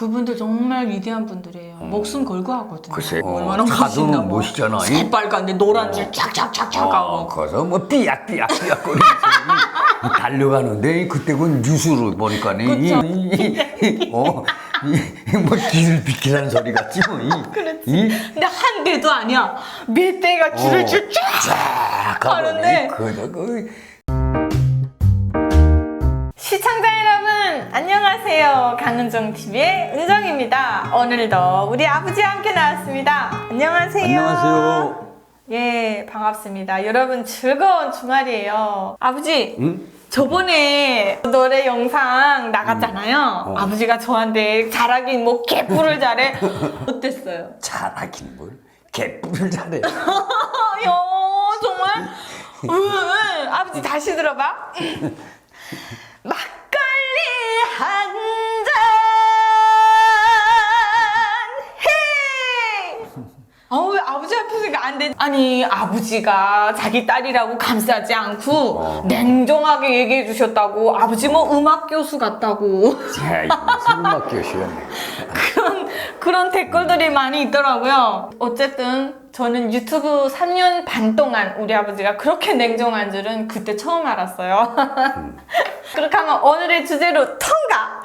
그분들 정말 위대한 분들이에요. 목숨 걸고 하거든요. 글쎄, 얼마나 차도 멋있나 봐. 멋있잖아. 새빨간데 노란 줄 쫙쫙쫙쫙 하고. 거기서 뭐 삐약삐약삐약 거리면서 달려가는데 그때 그 뉴스로 보니까 뭐 뒤를 비키라는 소리 같지 뭐. 그렇지. 근데 한 대도 아니야. 몇 대가 줄을 쫙 하는데. 시청자 여러분 안녕하세요. 강은정TV의 은정입니다. 오늘도 우리 아버지와 함께 나왔습니다. 안녕하세요. 안녕하세요. 예, 반갑습니다. 여러분 즐거운 주말이에요. 아버지, 응? 저번에 노래 영상 나갔잖아요. 아버지가 저한테 잘하긴 뭐 개뿔을 잘해. 어땠어요? 잘하긴 뭘 개뿔을 잘해. 요 정말? 아버지 다시 들어봐. 막걸리 한 잔 해. 왜 아버지 앞에서 이게 안 돼? 아니 아버지가 자기 딸이라고 감싸지 않고 냉정하게 얘기해 주셨다고. 아버지 뭐 음악 교수 같다고. 야, 이거 무슨 음악 교수였네. 그런 댓글들이 많이 있더라고요. 어쨌든 저는 유튜브 3년 반 동안 우리 아버지가 그렇게 냉정한 줄은 그때 처음 알았어요. 그렇게 하면 오늘의 주제로 통과!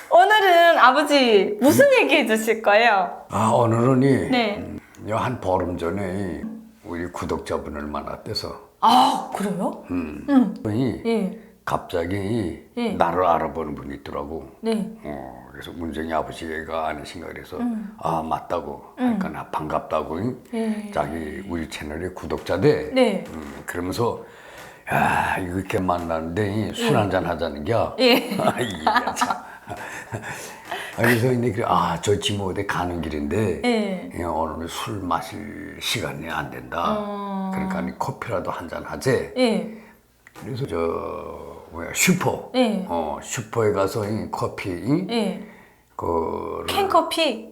오늘은 아버지 무슨 얘기 해주실 거예요? 오늘은 네. 한 보름 전에 우리 구독자분을 만났대서 아, 그래요? 분이 예. 갑자기 예. 나를 알아보는 분이 있더라고. 네. 그래서 문정이 아버지가 아니신가 그래서 맞다고 그러니까 나 반갑다고. 예. 자기 우리 채널의 구독자대. 네. 그러면서 야 이렇게 만났는데 술 한잔 하자는 겨. 예. 이게 참. 그래서 이제 그래 저 지금 어디 가는 길인데 예. 오늘 술 마실 시간이 안 된다. 그러니까 커피라도 한잔 하재. 예. 그래서 슈퍼. 예. 슈퍼에 가서 이 커피. 예. 그 캔커피?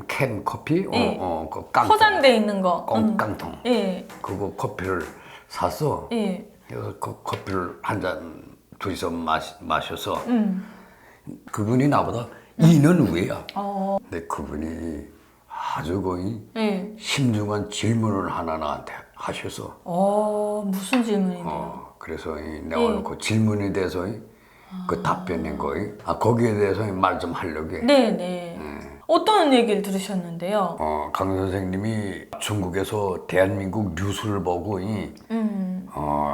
캔 커피. 예. 그 깡통. 포장돼 있는 거. 깡통. 예. 그거 커피를 사서. 예. 그래서 그 커피를 한 잔 둘이서 마셔서. 그분이 나보다 2년 후에야. 근데 그분이 아주 거의 예. 심중한 질문을 하나 나한테 하셔서. 무슨 질문이네요? 그래서 내가 오늘 그 질문에 대해서 그 답변인 거이 거기에 대해서 말 좀 하려고 해. 네네. 어떤 얘기를 들으셨는데요? 강 선생님이 중국에서 대한민국 뉴스를 보고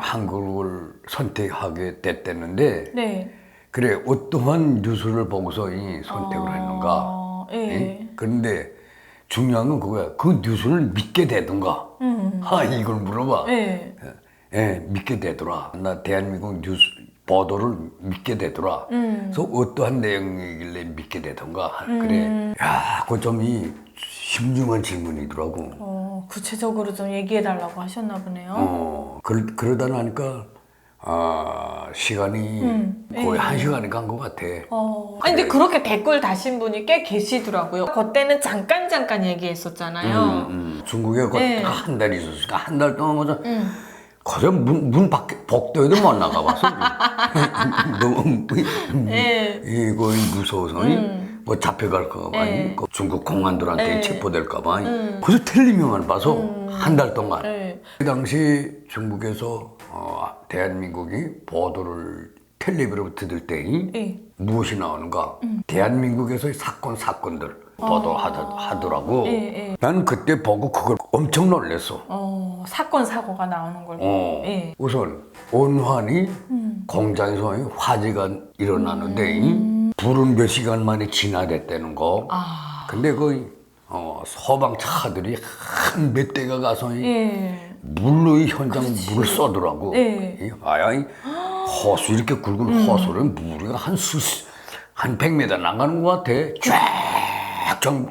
한국을 선택하게 됐다는데 네. 그래 어떠한 뉴스를 보고서 선택을 했는가? 예. 그런데 중요한 건 그거야. 그 뉴스를 믿게 되든가. 이걸 물어봐. 예. 믿게 되더라. 나 대한민국 뉴스 보도를 믿게 되더라. 그래서 어떠한 내용이길래 믿게 되던가. 그래. 야, 그거 좀 심중한 질문이더라고. 구체적으로 좀 얘기해달라고 하셨나 보네요. 그러다 나니까 시간이 거의 1시간이 간 것 같아. 아니 근데 그렇게 댓글 다신 분이 꽤 계시더라고요. 그때는 잠깐 얘기했었잖아요. 중국에 한 달 있었으니까 한 달 동안 거저 문 밖에 복도에도 못 나가봤어. 너무 이거 무서워서 뭐 잡혀갈까 봐. 그 중국 공안들한테 체포될까 봐. 그래서 텔레비만 봐서 한 달 동안. 그 당시 중국에서 대한민국이 보도를 텔레비로 들을 때 무엇이 나오는가? 대한민국에서의 사건들 보도하더라고. 난 그때 보고 그걸 엄청 놀랐어. 사건 사고가 나오는 걸 보고. 예. 우선 온환이 공장에서 화재가 일어나는데 불은 몇 시간 만에 진화됐다는 거. 근데 그 소방차들이 한 몇 대가 가서 물로 현장 물을 쏘더라고. 호수 이렇게 굵은 호수를 물이 한 100m 나가는 것 같아. 쫙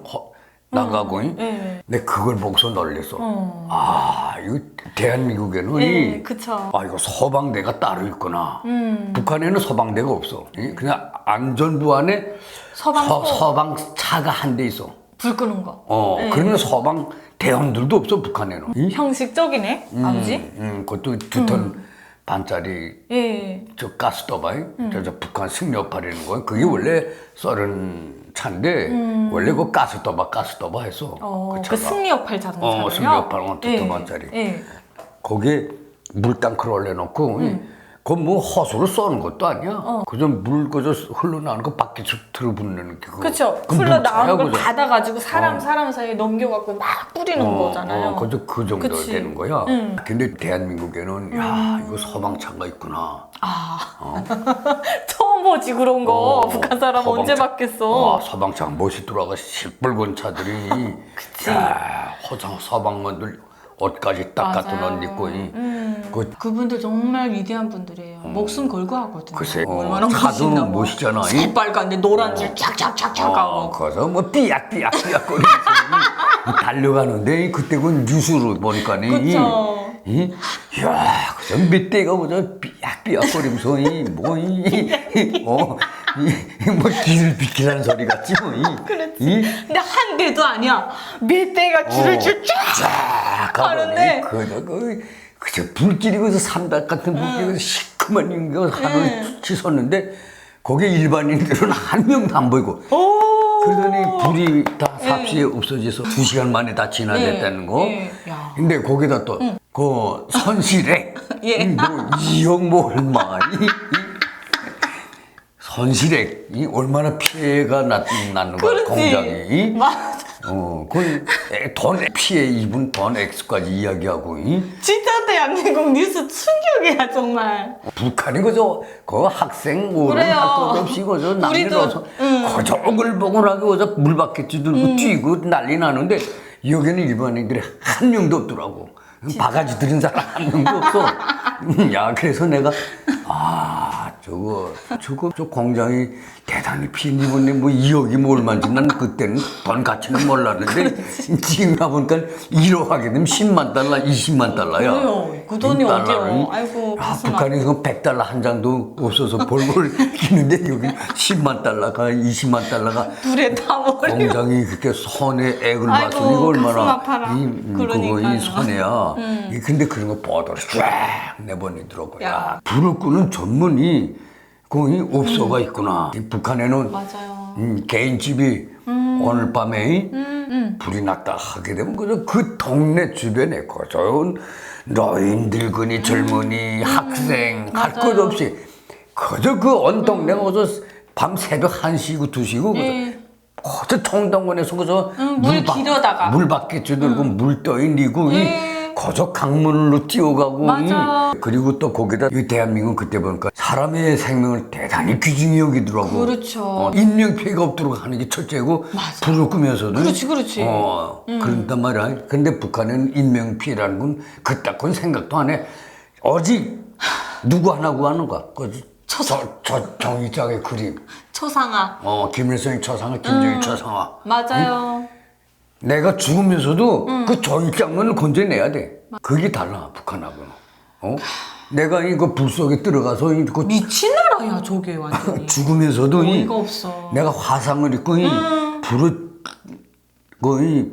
나가고. 근데 그걸 보고서 놀랬어. 이거 대한민국에는 그쵸. 이거 소방대가 따로 있구나. 북한에는 소방대가 없어. 그냥 안전부 안에 소방차가 한 대 있어. 불 끄는 거. 그러면 소방 대원들도 없어 북한에는. 형식적이네, 아버지. 그것도 두 톤 반짜리 예. 저 가스터바이 저 북한 승려파라는 거 그게 원래 썰은 차인데 원래 그 가스터바 해서 그 승리역팔 자동차요? 승려파 두 반짜리 예. 거기에 물땅크를 올려놓고 그 뭐 허수로 써는 것도 아니야. 그저 물 그저 흘러나오는 거 바퀴 쭉 들어붙는 게 그렇죠. 흘러나오는 걸 받아가지고 사람 사이에 넘겨갖고 막 뿌리는 거잖아요. 그저 그 정도 그치. 되는 거야. 근데 대한민국에는 야 이거 소방차가 있구나. 처음 보지 그런 거. 북한 사람 언제 봤겠어. 소방차 멋있더라고. 시뻘건 차들이. 그치. 야, 소방관들 옷까지 딱 갖다 맞아요. 놓은 입고 그분들 정말 위대한 분들이에요. 목숨 걸고 하거든요. 글쎄, 얼마나 차도 멋있나. 멋있잖아. 새빨간데 노란 줄 쫙쫙쫙쫙 하고. 거기서 뭐 삐약거리면서 달려가는데 그때 그 뉴스로 보니까 그쵸. 야, 그저 밑대가 그저 삐약거리면서 뭐 길을 비키라는 소리 같지 뭐. 그렇지. 근데 한 대도 아니야. 몇 대가 줄을 쫙 가는데. 그저 불길이 그저 삼각 같은 불길이 시커먼 거 하늘 치솟는데 거기에 일반인들은 한 명도 안 보이고. 그러더니 불이 다 삽시에 없어져서 2시간 만에 다 진화됐다는 거. 근데 거기다 또 그 손실액 뭐 2억 뭐 얼마 손실액이 얼마나 피해가 났는 거야 공장이. 맞아. 돈 피해 입은 돈 액수까지 이야기하고. 진짜 대한민국 뉴스 충격이야 정말. 북한이 그저 그 학생 오른 할 것 없이 그저 난리나서 그저 오글보글하게 그저 물바퀴 들고 뛰고 난리 나는데 여기는 일반인들이 한 명도 없더라고. 바가지 들은 사람 한 명도 없어. 야, 그래서 내가 저 공장이 대단히 피해 입었네. 뭐 2억이 뭐 얼마인지 난 그때는 돈 가치는 몰랐는데 지금 가보니까 1억 하게 되면 10만 달러, 20만 달러야. 그래요. 그 돈이 어디요? 아이고. 북한에서 100달러 한 장도 없어서 벌벌 끼는데 여기 10만 달러가 20만 달러가 불에 다 버려. 공장이 그렇게 손에 액을 아이고, 맞추니 이거 얼마나 그러니까요. 이 손해야. 근데 그런 거 보도를 쫙 내보내더라고요. 불을 끄는 전문이 거기 업소가 있구나. 이 북한에는 맞아요. 개인 집이 오늘 밤에 불이 났다 하게 되면 그 동네 주변에 그저 노인, 늙은이, 젊은이, 학생 할 것 없이 그저 그 온 동네가 그저 밤 새벽 1시고 2시고 그저 총동원에서 그저 물 길어다가 물밖에 들고 물 떠있고 거저 강문으로 뛰어가고. 맞아. 그리고 또 거기다 이 대한민국 그때 보니까 사람의 생명을 대단히 귀중히 여기더라고. 그렇죠. 인명피해가 없도록 하는 게 첫째고 불을 끄면서도 그렇지. 그런단 말이야. 근데 북한은 인명피해라는 건 그따군 생각도 안 해. 오직 누구 하나 구하는 거야. 저 정의장의 그림. 초상화. 김일성이 초상화, 김정일 초상화. 맞아요. 내가 죽으면서도 그 정의장만을 건져내야 돼. 그게 달라, 북한하고는. 내가 이거 불 속에 들어가서 미친 나라야 저게 완전히. 죽으면서도 어이가 없어. 내가 화상을 입고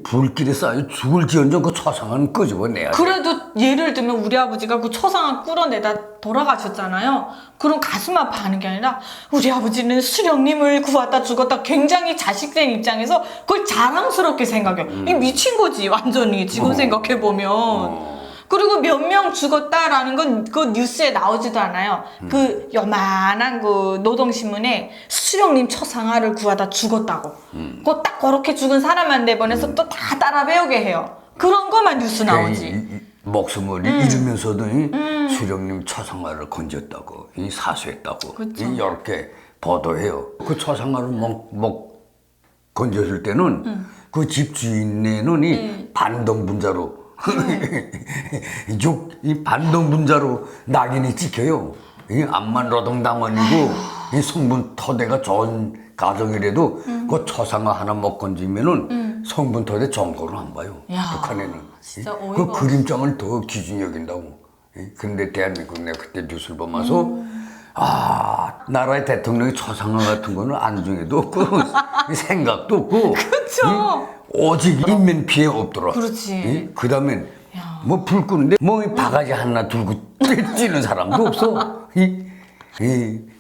불길에 쌓여 죽을지언정 그 초상화는 끄집어내야 돼. 그래도 예를 들면 우리 아버지가 그 초상화 끌어내다 돌아가셨잖아요. 그럼 가슴 아파하는 게 아니라 우리 아버지는 수령님을 구하다 죽었다 굉장히 자식된 입장에서 그걸 자랑스럽게 생각해요. 이게 미친 거지 완전히 지금 생각해보면. 그리고 몇 명 죽었다라는 건 그 뉴스에 나오지도 않아요. 그 요만한 그 노동신문에 수령님 처상화를 구하다 죽었다고. 그거 딱 그렇게 죽은 사람만 내보내서 또 다 따라 배우게 해요. 그런 것만 뉴스 나오지. 목숨을 잃으면서도 수령님 처상화를 건졌다고, 사수했다고 이렇게 보도해요. 그 처상화를 건졌을 때는 그 집 주인네는 반동분자로 이 반동분자로 낙인이 찍혀요. 이 암만 노동당원이고 이 성분 토대가 좋은 가정이라도 그 초상화 하나 못 건지면은 성분 토대 점거를 안 봐요. 북한에는. 진짜 어이가 그 그림장을 더 귀중히 여긴다고. 근데 대한민국 내가 그때 뉴스를 보면서 나라의 대통령의 초상화 같은 거는 안중에도 없고 생각도 없고 그쵸. 오직 인명 피해 없더라. 그렇지. 그 다음엔 뭐 불 끄는데 뭐 바가지 하나 들고 뛰는 사람도 없어.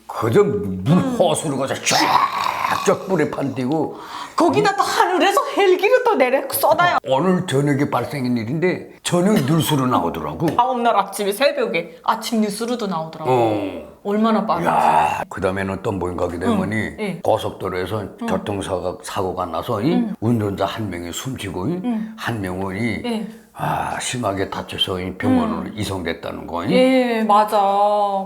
그저 물 호수로 가서 쫙쫙 불에 판띄고 거기다 또 하늘에서 헬기를 또 내려 쏟아요. 오늘 저녁에 발생한 일인데 저녁 뉴스로 나오더라고. 다음날 아침에 새벽에 아침 뉴스로도 나오더라고. 얼마나 빠르지. 야, 그 다음에는 또 뭔가 하게 되면이 예. 고속도로에서 교통사고가 나서 운전자 한 명이 숨지고 한 명이 예. 심하게 다쳐서 이 병원으로 이송됐다는 거. 예, 맞아.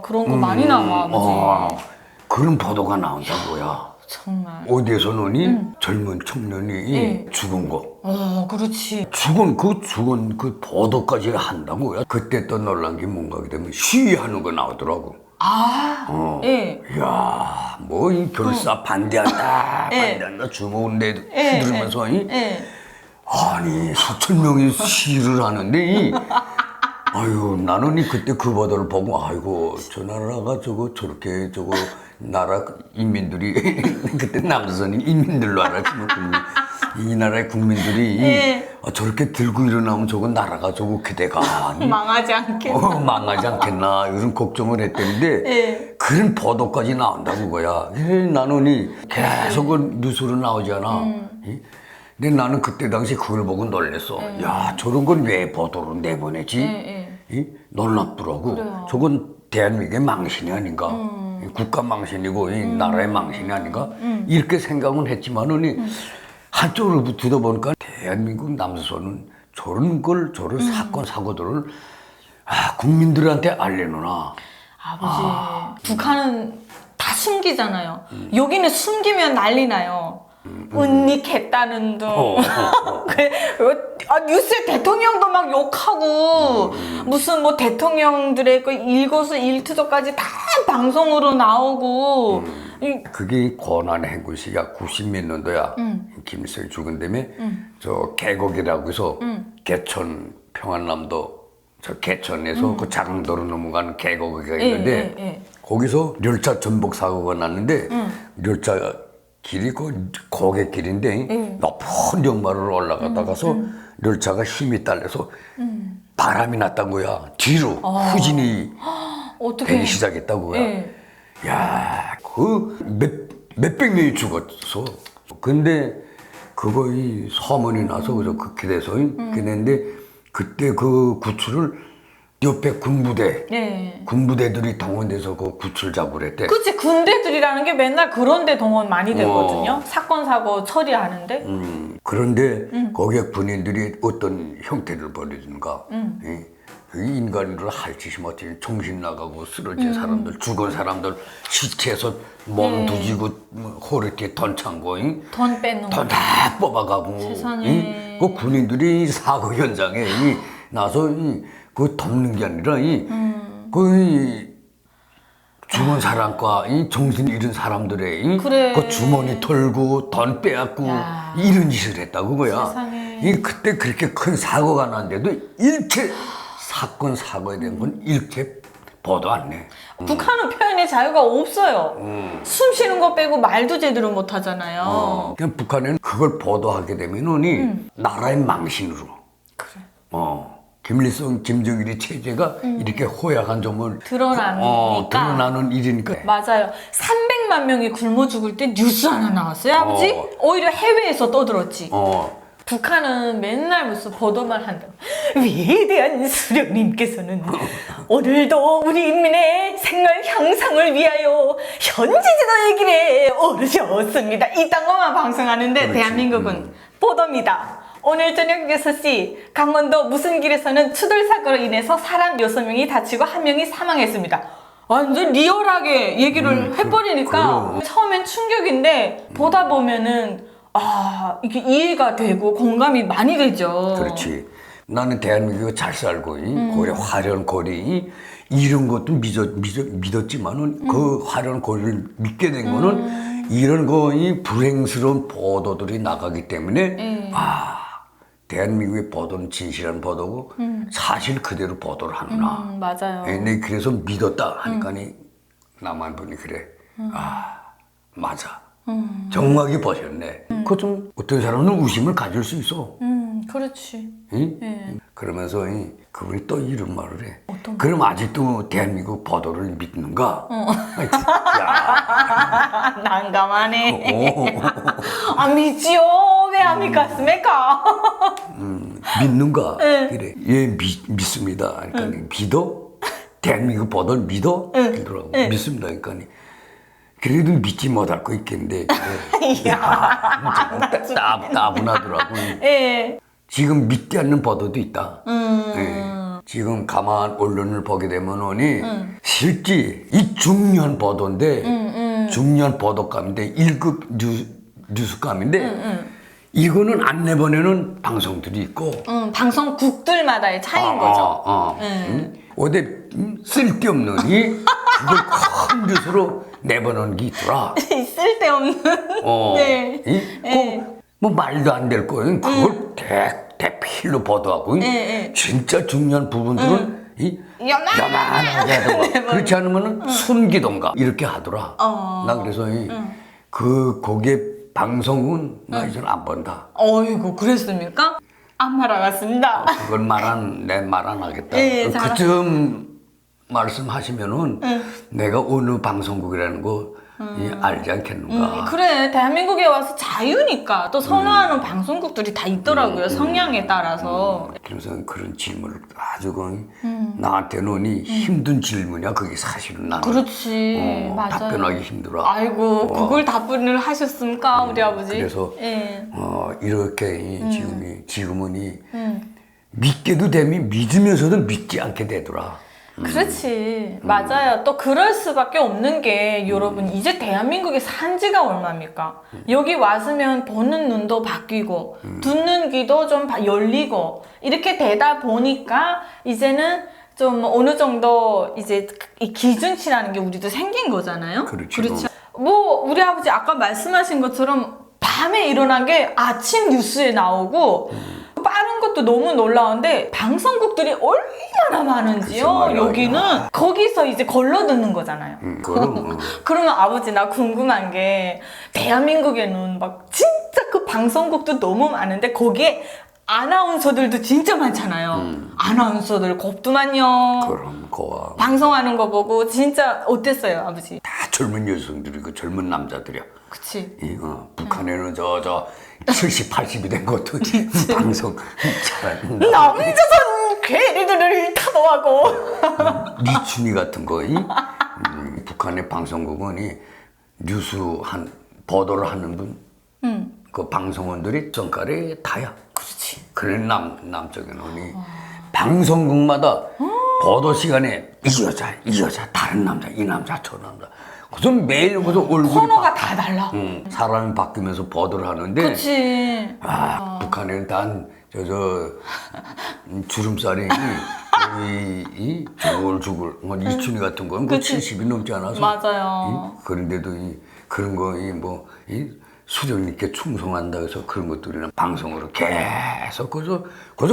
그런 거 많이 나와, 아버지. 그런 보도가 나온다고요. 정말. 어디에서는 젊은 청년이 죽은 거. 그렇지. 죽은 그 보도까지 한다고요. 그때 또 놀란 게 뭔가 하게 되면 시위하는 거 나오더라고. 예. 이야, 뭐, 이 결사 반대한다, 반대한다, 주먹을 휘두르면서, 아니, 수천 명이 시위를 하는데, 아유, 나는 그때 그 보도를 보고, 아이고, 저 나라가 저렇게, 나라 인민들이, 그때 남조선이 인민들로 알았지만, 이 나라의 국민들이 저렇게 들고 일어나면 저거 나라가 기대가 망하지 않겠나. 망하지 않겠나 이런 걱정을 했던데 그런 보도까지 나온다고 거야. 나는 계속 그 뉴스로 나오잖아. 근데 나는 그때 당시 그걸 보고 놀랬어. 야, 저런 건 왜 보도로 내보내지? 놀랍더라고. 그래요. 저건 대한민국의 망신이 아닌가? 국가 망신이고 이 나라의 망신이 아닌가? 이렇게 생각은 했지만은 한쪽으로 두다 보니까 대한민국 남조선은 저런 사건 사고들을 국민들한테 알려놓나. 아버지, 북한은 다 숨기잖아요. 여기는 숨기면 난리 나요. 은닉했다는 둥. 뉴스에 대통령도 막 욕하고 무슨 뭐 대통령들의 그 일거수일투족까지 다 방송으로 나오고. 그게 고난의 행군시가 90몇 년도야. 김일성이 죽은 다음에 저 계곡이라고 해서 개천 평안남도 저 개천에서 그 자강도로 넘어가는 계곡이 있는데 거기서 열차 전복 사고가 났는데 열차 길이 그 고갯길인데 높은 연마를 올라가다가서 열차가 힘이 딸려서 바람이 났다고야. 뒤로 후진이 되기 시작했다고야. 야, 몇백 명이 죽었어. 근데 그거 이 소문이 나서 그래서 그렇게 돼서 그랬는데 그때 그 구출을 옆에 군부대들이 동원돼서 그 구출 작업을 했대. 그치, 군대들이라는 게 맨날 그런 데 동원 많이 되거든요. 사건, 사고 처리하는데. 그런데 거기에 군인들이 어떤 형태를 벌이든가 그 인간으로 할 짓이 못해 정신 나가고 쓰러진 사람들, 죽은 사람들 시체에서 몸 뒤지고 호르게 돈 찬거 돈 뺏는 거. 돈 다 뽑아가고 세상에. 그 군인들이 사고 현장에 나서 그 돕는 게 아니라 그 죽은 사람과 정신 잃은 사람들의 그래. 그 주머니 털고 돈 빼앗고 이런 짓을 했다고 그거야. 세상에. 그때 그렇게 큰 사고가 났는데도 일체 사건 사고에 대한 건 일체 보도 안 내. 북한은 표현의 자유가 없어요. 숨 쉬는 거 빼고 말도 제대로 못 하잖아요. 그냥 북한은 그걸 보도하게 되면은 나라의 망신으로. 그래. 김일성, 김정일의 체제가 이렇게 호약한 점을 드러나니까. 드러나는 일이니까. 맞아요. 300만 명이 굶어 죽을 때 뉴스 하나 나왔어요, 아버지? 오히려 해외에서 떠들었지. 북한은 맨날 무슨 보도만 한다. 위대한 수령님께서는 오늘도 우리 인민의 생활 향상을 위하여 현지지도의 길에 오르셨습니다. 이딴 것만 방송하는데 그렇지. 대한민국은 보도입니다. 오늘 저녁 6시 강원도 무슨 길에서는 추돌사고로 인해서 사람 6명이 다치고 1명이 사망했습니다. 완전 리얼하게 얘기를 해버리니까 그럼. 처음엔 충격인데 보다 보면은 이게 이해가 되고 공감이 많이 되죠. 그렇지. 나는 대한민국에 잘 살고 거리 화려한 거리 이런 것도 믿었지만은 그 화려한 거리를 믿게 된 거는 이런 거이 불행스러운 보도들이 나가기 때문에 대한민국의 보도는 진실한 보도고 사실 그대로 보도를 하구나. 맞아요. 내 그래서 믿었다 하니까 나만 보니 그래. 맞아. 정확히 보셨네. 그 좀 어떤 사람은 의심을 가질 수 있어. 그렇지. 응? 예. 그러면서 그분이 또 이런 말을 해. 어떤 그럼 아직도 대한민국 보도를 믿는가? 야, 난감하네. 아, 미지요. 왜 안 믿겠습니까? 믿는가? 네. 그래. 예, 믿습니다. 그러니까 믿어? 대한민국 보도를 믿어? 그러더라고. 믿습니다. 그러니까 그래도 믿지 못할 거 있겠는데. 따분하더라고. 예. 지금 믿지 않는 보도도 있다. 예. 지금 가만 언론을 보게 되면은 실제 이 중요한 보도인데 중요한 보도감인데 1급 뉴스감인데 이거는 안 내보내는 방송들이 있고 방송국들마다의 차이인 거죠. 어디 쓸데없는 그걸 큰 뉴스로 내보내는 게 있더라. 쓸데없는. 네. 뭐 말도 안 될 거예요. 그걸 대필로 보도하고 진짜 중요한 부분들은 요만하게 하더라. 그렇지 않으면 숨기던가 이렇게 하더라. 나 그래서 거기에 방송은 나 이제는 안 본다. 어이구, 그랬습니까? 안 말아갔습니다. 그걸 내 말 안 하겠다. 예, 그쯤 말씀하시면은 내가 어느 방송국이라는 거 알지 않겠는가. 그래, 대한민국에 와서 자유니까 또 선호하는 방송국들이 다 있더라고요. 성향에 따라서. 그래서 그런 질문을 아주 나한테는 힘든 질문이야. 그게 사실은 나는. 그렇지, 맞아요. 답변하기 힘들어. 아이고, 그걸 답변을 하셨습니까, 우리 아버지? 그래서 예. 이렇게 지금은 믿게도 되면 믿으면서도 믿지 않게 되더라. 그렇지, 맞아요. 또 그럴 수밖에 없는 게 여러분, 이제 대한민국에 산 지가 얼마입니까? 여기 왔으면 보는 눈도 바뀌고 듣는 귀도 좀 열리고 이렇게 되다 보니까 이제는 좀 어느 정도 이제 이 기준치라는 게 우리도 생긴 거잖아요. 그렇죠. 뭐 우리 아버지 아까 말씀하신 것처럼 밤에 일어난 게 아침 뉴스에 나오고 빠른 것도 너무 놀라운데 방송국들이 얼마나 많은지요. 여기는 거기서 이제 걸러 듣는 거잖아요. 그러면 아버지, 나 궁금한 게 대한민국에는 막 진짜 그 방송국도 너무 많은데 거기에 아나운서들도 진짜 많잖아요. 아나운서들 곱더만요. 그럼 고와 방송하는 거 보고 진짜 어땠어요, 아버지? 다 젊은 여성들이고 젊은 남자들이야. 그치. 북한에는 저 70, 80이 된 것도 방송 잘. 남조선 괴리들을 타도하고. 리춘이 같은 거, 북한의 방송국은 뉴스 보도를 하는 분, 그 방송원들이 정가래 다야. 그렇지. 그래 남쪽에는 방송국마다 보도 시간에 이 여자, 다른 남자, 이 남자, 저 남자. 그래서 매일 그래서 얼굴이 코너가 다 달라. 사람이 바뀌면서 보도를 하는데. 그렇지. 북한에는 단 주름살이 주글주글 이춘이 같은 거는 70이 넘지 않아서. 맞아요. 그런데도 그런 거 수령님께 충성한다 해서 그런 것들이나 방송으로 계속 그래서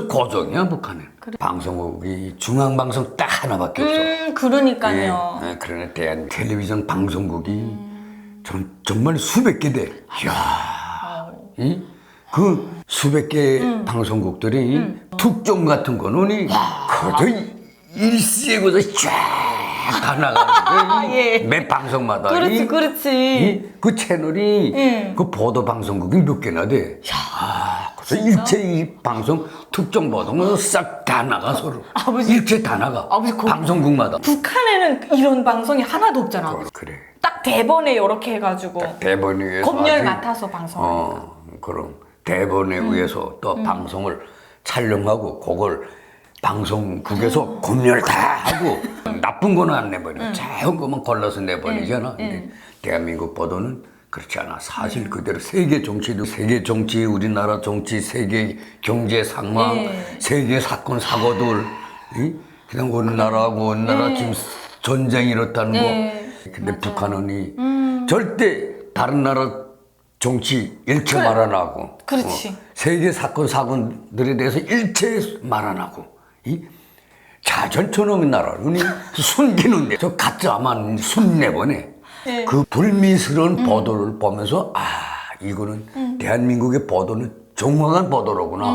고정이야 북한은. 그래. 방송국이 중앙방송 딱 하나밖에 없어. 그러니까요. 그러나 대한 텔레비전 방송국이 정말 수백 개 돼. 이야, 그 수백 개 방송국들이 특종 같은 거는 그저 일시에 그저 쫙다 나가는데 매 방송마다 그렇지. 그 채널이 그 보도 방송국이 몇 개나 돼. 그래서 일체 이 방송 특정 보도는 싹 다 나가 서로. 아버지, 일체 다 나가. 아버지, 방송국마다. 북한에는 이런 방송이 하나도 없잖아. 그래. 딱 대본에 이렇게 해가지고. 딱 대본에 의해서. 검열 맡아서 방송하니까. 그럼 대본에 의해서 또 방송을 촬영하고 그걸 방송국에서 검열 다 하고 나쁜 거는 안 내버려. 좋은 것만 골라서 내버리잖아. 근데 대한민국 보도는 그렇지 않아. 사실 그대로 세계 정치, 우리나라 정치, 세계 경제 상황, 세계 사건 사고들, 그냥 어느 나라하고 어느 나라 지금 전쟁이 이렇다는 거. 근데 맞아요. 북한은 절대 다른 나라 정치 일체 말 안 하고. 그렇지. 세계 사건 사건들에 대해서 일체 말 안 하고. 자전처럼 나라는 숨기는데 저 가짜만 숨 내보내. 그 불미스러운 보도를 보면서 이거는 대한민국의 보도는 정확한 보도로구나.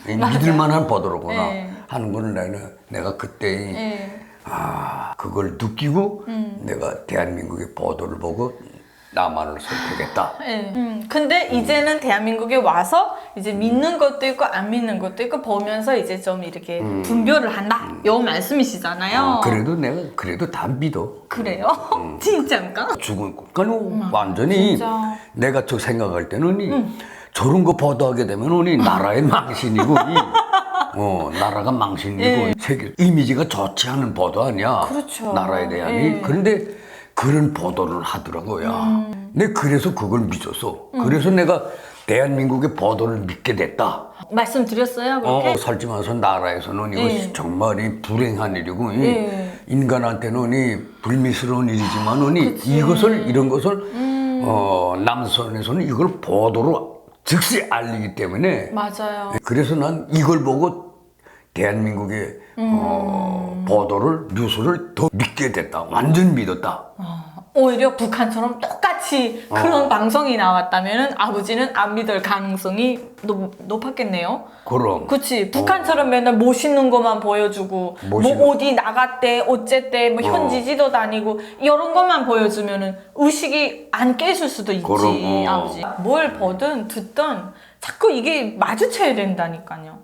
믿을 만한 보도로구나 네. 하는 거는 내가 그때 네. 그걸 느끼고 내가 대한민국의 보도를 보고 나만을 선택했다. 네. 근데 이제는 대한민국에 와서 이제 믿는 것도 있고 안 믿는 것도 있고 보면서 이제 좀 이렇게 분별을 한다. 요 말씀이시잖아요. 그래도 내가 그래도 다 믿어. 그래요? 진짜입니까? 죽은 그러니까 완전히 진짜. 내가 저 생각할 때는 저런 거 보도하게 되면 나라의 망신이고 나라가 망신이고 세계 이미지가 좋지 않은 보도 아니야. 그렇죠. 나라에 대한 예. 그런데 그런 보도를 하더라고요. 내 그래서 그걸 믿었어. 그래서 내가 대한민국의 보도를 믿게 됐다. 말씀드렸어요, 그렇게? 살지 마서 나라에서는 이거 정말 이 불행한 일이고 예. 인간한테는 이 불미스러운 일이지만 이런 것을 남선에서는 이걸 보도로 즉시 알리기 때문에 맞아요. 그래서 난 이걸 보고 대한민국의 보도를 뉴스를 더 믿게 됐다. 완전 믿었다. 오히려 북한처럼 똑같이 그런 방송이 나왔다면 아버지는 안 믿을 가능성이 높았겠네요. 그럼. 그치. 북한처럼 맨날 멋있는 것만 보여주고 뭐 어디 나갔대 어쨌대 뭐 현지 지도 다니고 이런 것만 보여주면은 의식이 안 깨질 수도 있지. 그럼, 아버지. 뭘 보든 듣든 자꾸 이게 마주쳐야 된다니까요.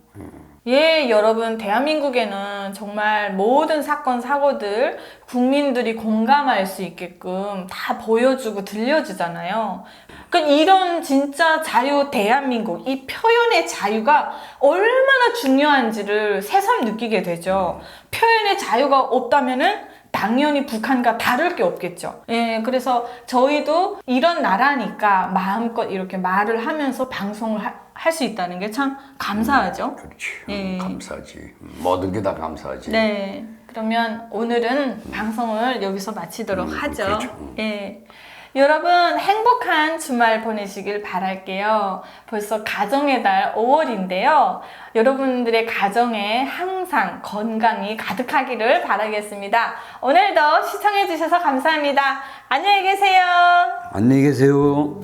예, 여러분, 대한민국에는 정말 모든 사건, 사고들 국민들이 공감할 수 있게끔 다 보여주고 들려주잖아요. 그러니까 이런 진짜 자유 대한민국, 이 표현의 자유가 얼마나 중요한지를 새삼 느끼게 되죠. 표현의 자유가 없다면은 당연히 북한과 다를 게 없겠죠. 예, 그래서 저희도 이런 나라니까 마음껏 이렇게 말을 하면서 방송을 할 수 있다는 게 참 감사하죠. 그렇지. 예. 감사하지. 모든 게 다 감사하지. 네. 그러면 오늘은 방송을 여기서 마치도록 하죠. 그렇죠. 예. 여러분 행복한 주말 보내시길 바랄게요. 벌써 가정의 달 5월인데요. 여러분들의 가정에 항상 건강이 가득하기를 바라겠습니다. 오늘도 시청해 주셔서 감사합니다. 안녕히 계세요. 안녕히 계세요.